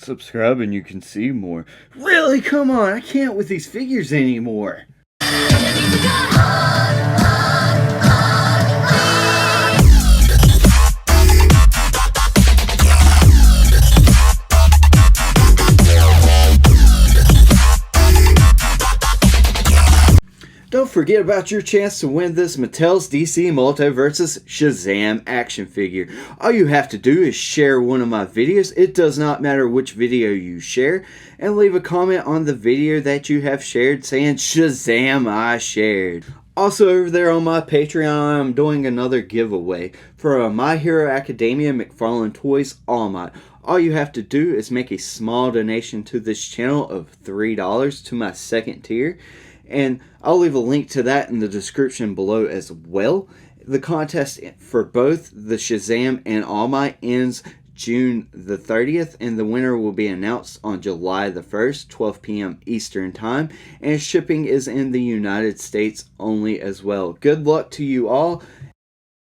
Subscribe and you can see more. Really? Come on, I can't with these figures anymore. Don't forget about your chance to win this Mattel's DC Multiversus Shazam action figure. All you have to do is share one of my videos. It does not matter which video you share. And leave a comment on the video that you have shared saying, Shazam, I shared. Also over there on my Patreon, I'm doing another giveaway for a My Hero Academia McFarlane Toys All Might. All you have to do is make a small donation to this channel of $3 to my second tier. And I'll leave a link to that in the description below as well. The contest for both the Shazam and All Might ends June the 30th, and the winner will be announced on July the 1st, 12 p.m. Eastern Time, and shipping is in the United States only as well. Good luck to you all.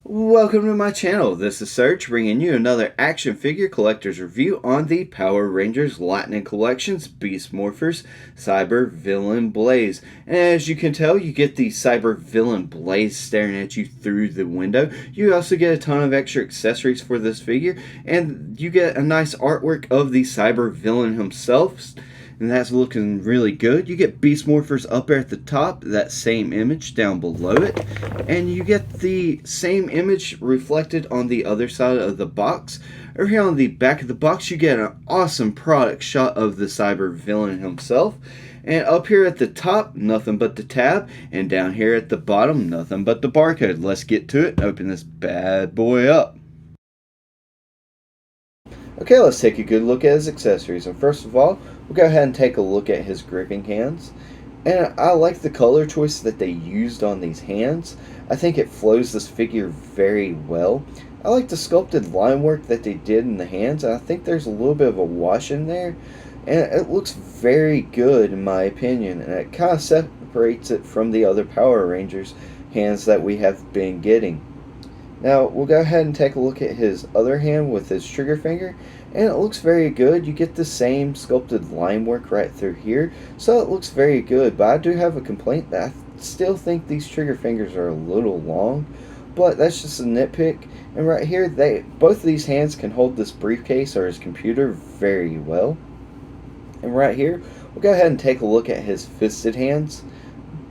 Welcome to my channel. This is Serge, bringing you another action figure collector's review on the Power Rangers Lightning Collections Beast Morphers Cyber Villain Blaze. And as you can tell, you get the Cyber Villain Blaze staring at you through the window. You also get a ton of extra accessories for this figure, and you get a nice artwork of the Cyber Villain himself. And that's looking really good. You get Beast Morphers up there at the top, that same image down below it. And you get the same image reflected on the other side of the box. Over here on the back of the box, you get an awesome product shot of the Cyber Villain himself. And up here at the top, nothing but the tab. And down here at the bottom, nothing but the barcode. Let's get to it and open this bad boy up. Okay, let's take a good look at his accessories. And first of all, we'll go ahead and take a look at his gripping hands. And I like the color choice that they used on these hands. I think it flows this figure very well. I like the sculpted line work that they did in the hands. I think there's a little bit of a wash in there. And it looks very good in my opinion. And it kind of separates it from the other Power Rangers hands that we have been getting. Now, we'll go ahead and take a look at his other hand with his trigger finger, and it looks very good. You get the same sculpted line work right through here, so it looks very good. But I do have a complaint that I still think these trigger fingers are a little long, but that's just a nitpick. And right here, both of these hands can hold this briefcase or his computer very well. And right here, we'll go ahead and take a look at his fisted hands.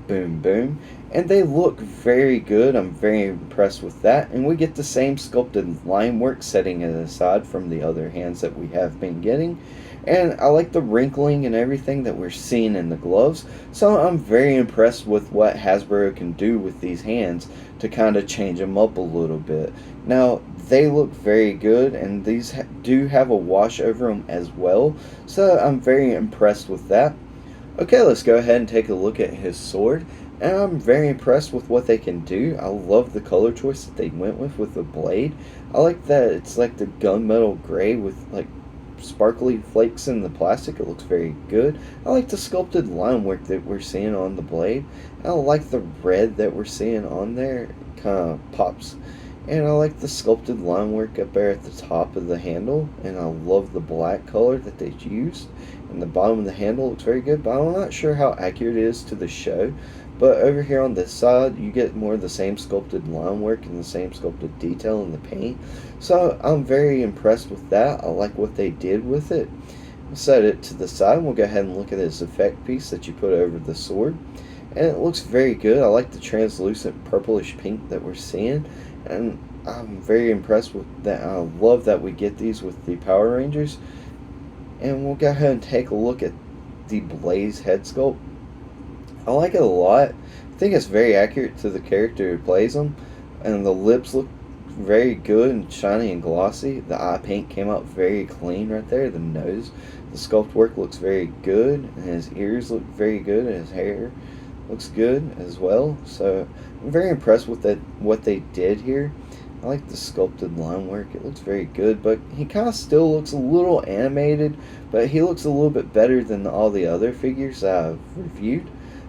Boom, boom. And they look very good. I'm very impressed with that. And we get the same sculpted line work, setting it aside from the other hands that we have been getting. And I like the wrinkling and everything that we're seeing in the gloves. So I'm very impressed with what Hasbro can do with these hands to kind of change them up a little bit. Now, they look very good, and these do have a wash over them as well. So I'm very impressed with that. Okay, let's go ahead and take a look at his sword. And I'm very impressed with what they can do. I love the color choice that they went with the blade. I like that it's like the gunmetal gray with like sparkly flakes in the plastic. It looks very good. I like the sculpted line work that we're seeing on the blade. I like the red that we're seeing on there. It kind of pops. And I like the sculpted line work up there at the top of the handle. And I love the black color that they used. And the bottom of the handle looks very good. But I'm not sure how accurate it is to the show. But over here on this side, you get more of the same sculpted line work and the same sculpted detail in the paint. So I'm very impressed with that. I like what they did with it. Set it to the side. We'll go ahead and look at this effect piece that you put over the sword. And it looks very good. I like the translucent purplish pink that we're seeing. And I'm very impressed with that. I love that we get these with the Power Rangers. And we'll go ahead and take a look at the Blaze head sculpt. I like it a lot. I think it's very accurate to the character who plays them. And the lips look very good and shiny and glossy. The eye paint came out very clean right there. The nose, the sculpt work looks very good. And his ears look very good. And his hair looks good as well. So I'm very impressed with what they did here. I like the sculpted line work. It looks very good. But he kind of still looks a little animated. But he looks a little bit better than all the other figures I've reviewed.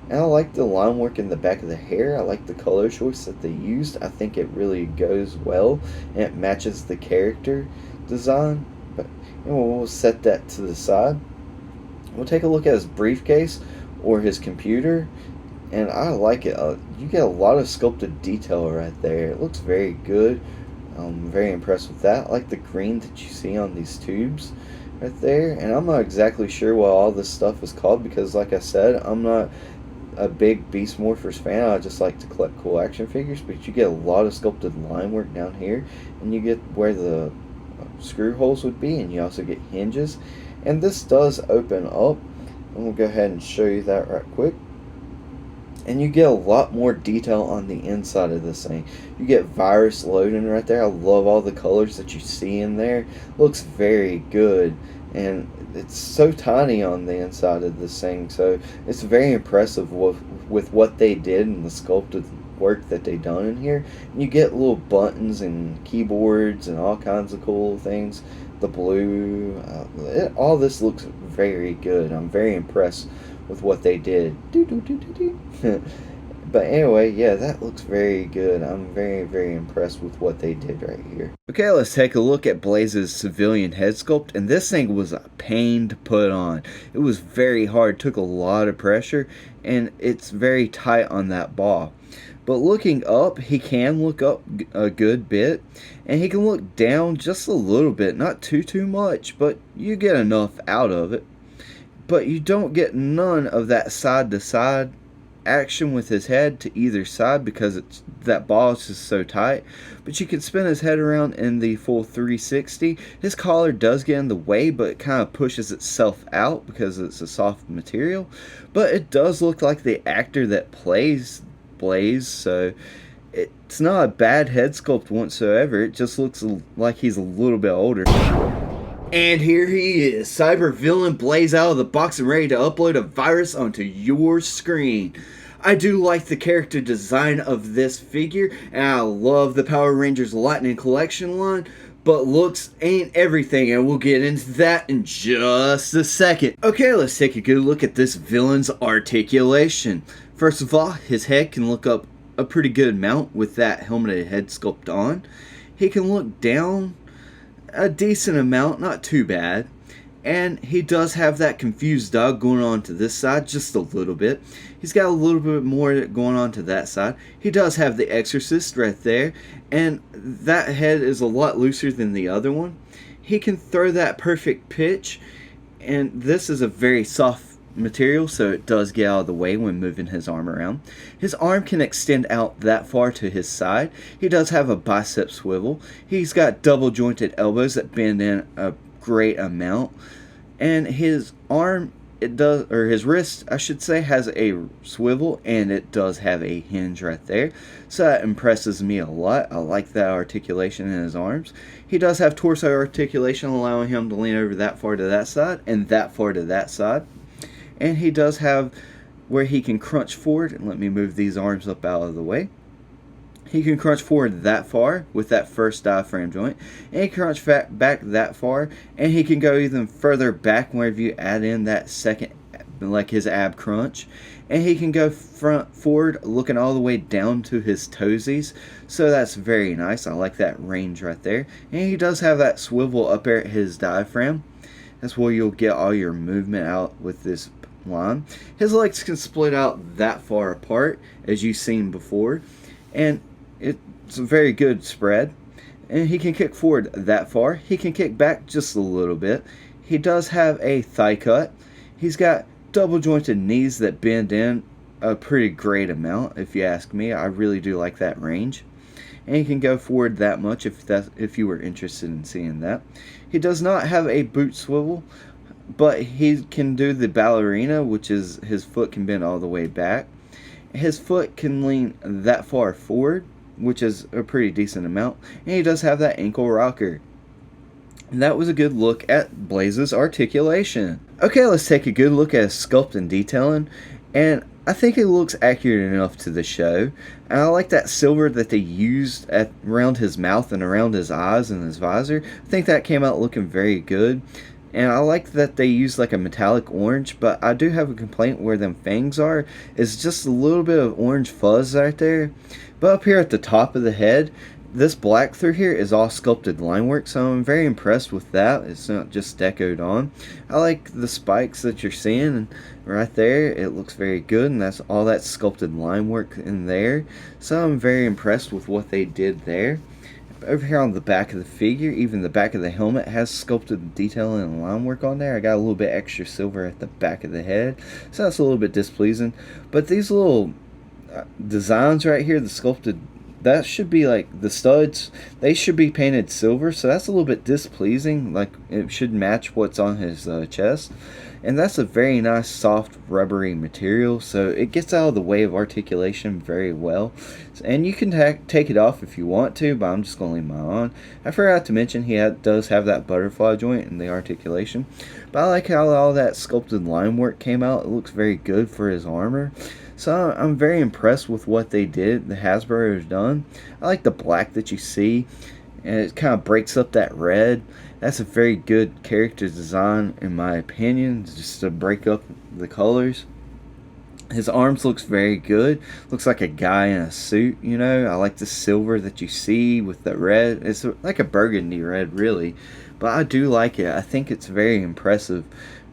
And I like the line work in the back of the hair. I like the color choice that they used. I think it really goes well and it matches the character design. But And we'll set that to the side. We'll take a look at his briefcase or his computer, and I like it. You get a lot of sculpted detail right there. It looks very good. I'm very impressed with that. I like the green that you see on these tubes right there. And I'm not exactly sure what all this stuff is called because, like I said, I'm not a big Beast Morphers fan. I just like to collect cool action figures. But you get a lot of sculpted line work down here, and you get where the screw holes would be, and you also get hinges. And this does open up, and we'll go ahead and show you that right quick. And you get a lot more detail on the inside of this thing. You get virus loading right there. I love all the colors that you see in there. Looks very good, and it's so tiny on the inside of this thing, so it's very impressive with what they did and the sculpted work that they done in here. And you get little buttons and keyboards and all kinds of cool things. The blue, all this looks very good. I'm very impressed with what they did. But anyway, yeah, that looks very good. I'm very, very impressed with what they did right here. Okay, let's take a look at Blaze's civilian head sculpt. And this thing was a pain to put on. It was very hard, took a lot of pressure, and it's very tight on that ball. But looking up, he can look up a good bit, and he can look down just a little bit, not too much, but you get enough out of it. But you don't get none of that side to side action with his head to either side because that ball is just so tight. But you can spin his head around in the full 360. His collar does get in the way, but it kind of pushes itself out because it's a soft material. But it does look like the actor that plays Blaze, so it's not a bad head sculpt whatsoever. It just looks like he's a little bit older. And here he is, cyber villain Blaze out of the box and ready to upload a virus onto your screen. I do like the character design of this figure, and I love the Power Rangers Lightning Collection line, but looks ain't everything, and we'll get into that in just a second. Okay, let's take a good look at this villain's articulation. First of all, his head can look up a pretty good amount with that helmeted head sculpt on. He can look down a decent amount, not too bad. And he does have that confused dog going on to this side just a little bit. He's got a little bit more going on to that side. He does have the Exorcist right there, and that head is a lot looser than the other one. He can throw that perfect pitch, and this is a very soft material, so it does get out of the way when moving his arm around. His arm can extend out that far to his side. He does have a bicep swivel. He's got double jointed elbows that bend in a great amount, and his arm, his wrist, I should say, has a swivel, and it does have a hinge right there, so that impresses me a lot. I like that articulation in his arms. He does have torso articulation, allowing him to lean over that far to that side and that far to that side. And he does have where he can crunch forward, and let me move these arms up out of the way. He can crunch forward that far with that first diaphragm joint, and he can crunch back that far, and he can go even further back whenever you add in that second, like his ab crunch. And he can go forward looking all the way down to his toesies, so that's very nice. I like that range right there. And he does have that swivel up there at his diaphragm. That's where you'll get all your movement out with this line. His legs can split out that far apart, as you've seen before, and it's a very good spread. And he can kick forward that far. He can kick back just a little bit. He does have a thigh cut. He's got double jointed knees that bend in a pretty great amount, if you ask me. I really do like that range. And he can go forward that much if you were interested in seeing that. He does not have a boot swivel, but he can do the ballerina, which is his foot can bend all the way back. His foot can lean that far forward, which is a pretty decent amount. And he does have that ankle rocker. And that was a good look at Blaze's articulation. Okay, let's take a good look at his sculpt and detailing. And I think it looks accurate enough to the show. And I like that silver that they used around his mouth and around his eyes and his visor. I think that came out looking very good. And I like that they used like a metallic orange, but I do have a complaint where them fangs are. It's just a little bit of orange fuzz right there. But up here at the top of the head, this black through here is all sculpted line work, so I'm very impressed with that. It's not just decoed on. I like the spikes that you're seeing, and right there it looks very good, and that's all that sculpted line work in there. So I'm very impressed with what they did there. Over here on the back of the figure, even the back of the helmet has sculpted detailing and line work on there. I got a little bit extra silver at the back of the head, so that's a little bit displeasing. But these little designs right here, the sculpted, that should be like the studs, they should be painted silver, so that's a little bit displeasing. Like, it should match what's on his chest. And that's a very nice soft rubbery material, so it gets out of the way of articulation very well. And you can take it off if you want to, but I'm just going to leave mine on. I forgot to mention he does have that butterfly joint in the articulation, but I like how all that sculpted line work came out. It looks very good for his armor. So I'm very impressed with what they did, the Hasbro has done. I like the black that you see, and it kind of breaks up that red. That's a very good character design in my opinion, just to break up the colors. His arms looks very good. Looks like a guy in a suit, you know. I like the silver that you see with the red. It's like a burgundy red, really. But I do like it. I think it's very impressive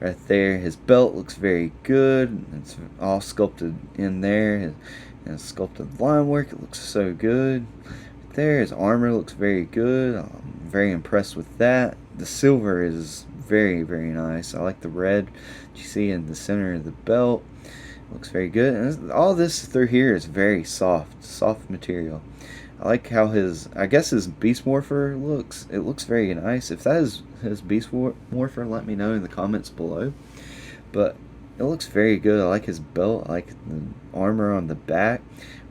right there. His belt looks very good. It's all sculpted in there. His sculpted line work, it looks so good. Right there, his armor looks very good. I'm very impressed with that. The silver is very, very nice. I like the red that you see in the center of the belt. Looks very good, and all this through here is very soft material. I like how I guess his Beast Morpher looks. It looks very nice. If that is his Beast Morpher, let me know in the comments below. But it looks very good. I like his belt. I like the armor on the back.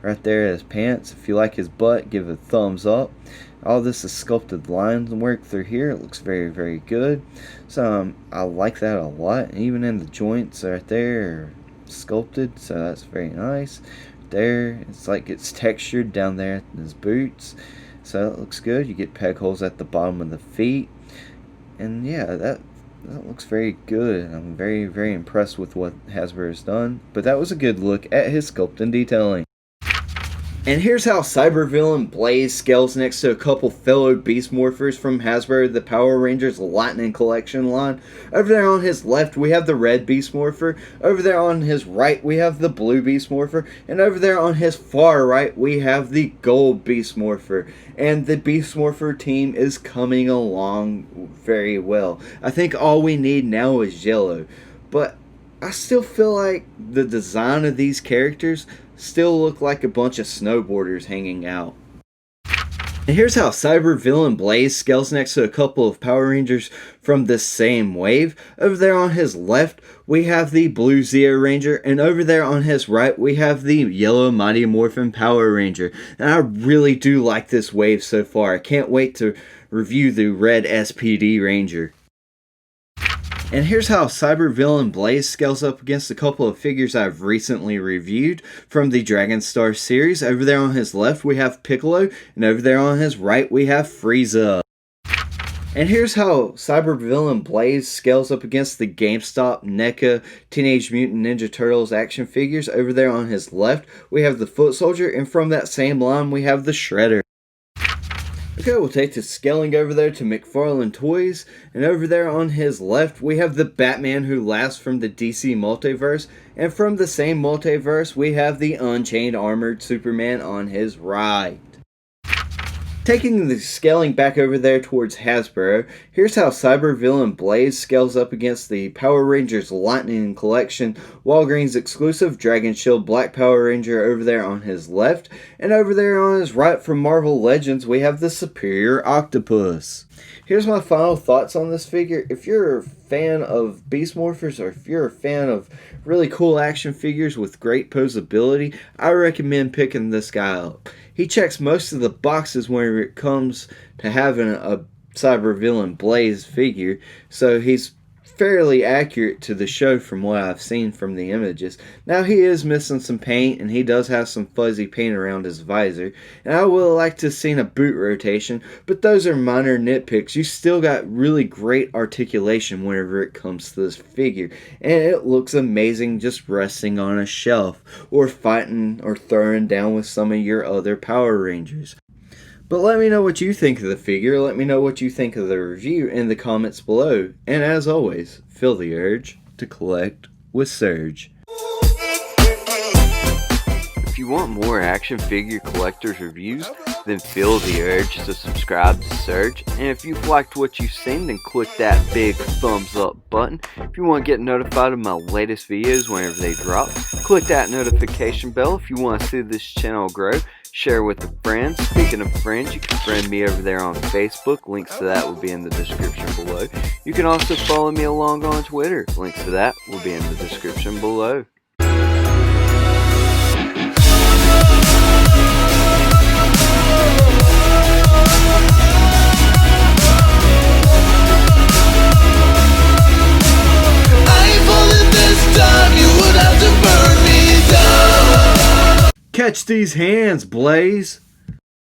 Right there, his pants. If you like his butt, give it a thumbs up. All this is sculpted lines and work through here. It looks very, very good. So I like that a lot. And even in the joints right there, sculpted, so that's very nice. There, it's like it's textured down there in his boots, so it looks good. You get peg holes at the bottom of the feet, and yeah, that looks very good. I'm very, very impressed with what Hasbro has done. But that was a good look at his sculpt and detailing. And here's how Cybervillain Blaze scales next to a couple fellow Beast Morphers from Hasbro, the Power Rangers Lightning Collection line. Over there on his left, we have the red Beast Morpher. Over there on his right, we have the blue Beast Morpher. And over there on his far right, we have the gold Beast Morpher. And the Beast Morpher team is coming along very well. I think all we need now is yellow. But I still feel like the design of these characters still look like a bunch of snowboarders hanging out. And here's how Cybervillain Blaze scales next to a couple of Power Rangers from the same wave. Over there on his left, we have the blue Zeo Ranger, and over there on his right, we have the yellow Mighty Morphin Power Ranger. And I really do like this wave so far. I can't wait to review the red SPD Ranger. And here's how Cybervillain Blaze scales up against a couple of figures I've recently reviewed from the Dragon Star series. Over there on his left we have Piccolo, and over there on his right we have Frieza. And here's how Cybervillain Blaze scales up against the GameStop NECA Teenage Mutant Ninja Turtles action figures. Over there on his left we have the Foot Soldier, and from that same line we have the Shredder. Okay, we'll take the scaling over there to McFarlane Toys, and over there on his left we have the Batman Who Laughs from the DC Multiverse, and from the same multiverse we have the Unchained Armored Superman on his right. Taking the scaling back over there towards Hasbro, here's how Cybervillain Blaze scales up against the Power Rangers Lightning Collection Walgreens exclusive Dragon Shield Black Power Ranger over there on his left, and over there on his right from Marvel Legends we have the Superior Octopus. Here's my final thoughts on this figure. If you're a fan of Beast Morphers, or if you're a fan of really cool action figures with great posability, I recommend picking this guy up. He checks most of the boxes whenever it comes to having a Cybervillain Blaze figure, so he's fairly accurate to the show from what I've seen from the images. Now he is missing some paint, and he does have some fuzzy paint around his visor, and I would like to have seen a boot rotation, but those are minor nitpicks. You still got really great articulation whenever it comes to this figure, and it looks amazing just resting on a shelf or fighting or throwing down with some of your other Power Rangers. But let me know what you think of the figure. Let me know what you think of the review in the comments below. And as always, feel the urge to collect with Surge. If you want more action figure collectors reviews, then feel the urge to subscribe to Surge. And if you've liked what you've seen, then click that big thumbs up button. If you want to get notified of my latest videos whenever they drop, click that notification bell. If you want to see this channel grow, share with a friend. Speaking of friends, you can friend me over there on Facebook. Links to that will be in the description below. You can also follow me along on Twitter. Links to that will be in the description below. Catch these hands, Blaze!